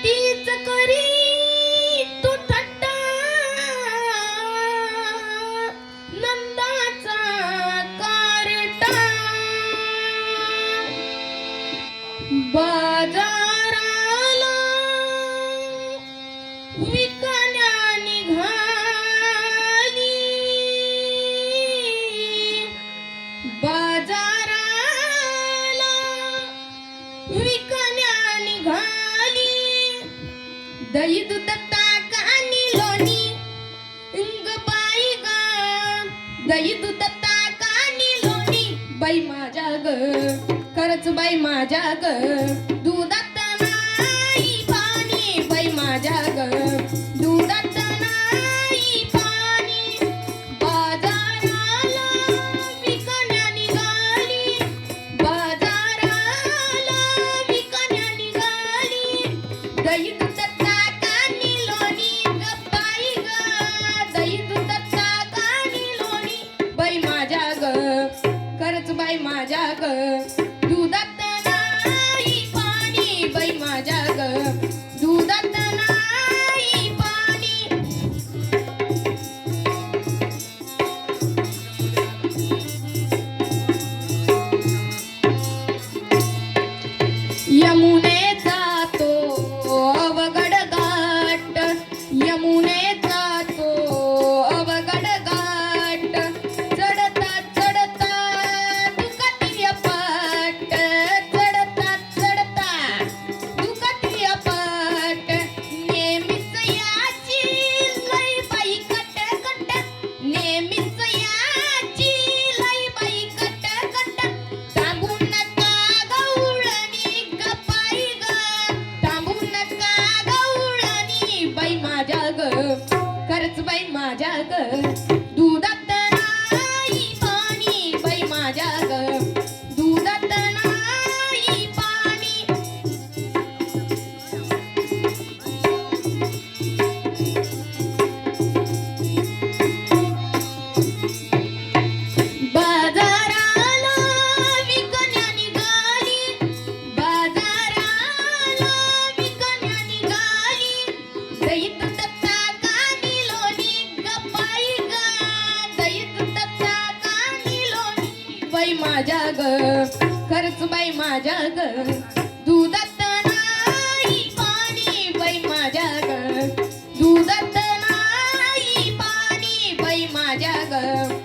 तीच करी तू थट्टा नंदाचा कारटा बाजाराला विकण्या निघाली बाजाराला विकण्या निघाली दही दूध ताक आणि लोणी ग बाई ग दही दूध ताक आणि लोणी बाई माझ्या ग खरंच बाई माझ्या ग दुधात नाही पाणी बाई माझ्या ग दुधात नाही पाणी बाजाराला विकण्या निघाली बाजाराला विकण्या निघाली दही दूध ताक आणि लोणी ग बाई ग दही दूध ताक आणि लोणी बाई माझ्या ग खरंच बाई माझ्या ग दुधात नाही पाणी बाई माझ्या ग दुधात नाही पाणी यमुनेचा तो अवघड घाट यमुनेचा तो अवघड घाट चढता चढता दुखती पाट चढता चढता दुखती पाट नेहमीच याची लई बाई कट कट नेहमीच याची लई बाई कट कट थांबू नका गवळणी ग बाई ग थांबू नका गवळणी बाई माझ्या ग खरंच बाई माझ्या ग दुधात नाही पाणी बाई माझ्या ग दुधात नाही पाणी बाजाराला विकण्या निघाली बाजाराला विकण्या निघाली दही दूध ताक आणि लोणी ग बाई ग दही दूध ताक आणि लोणी बाई माझ्या ग खरंच बाई माझ्या ग दुधात नाही पाणी बाई माझ्या ग दुधात नाही पाणी बाई माझ्या ग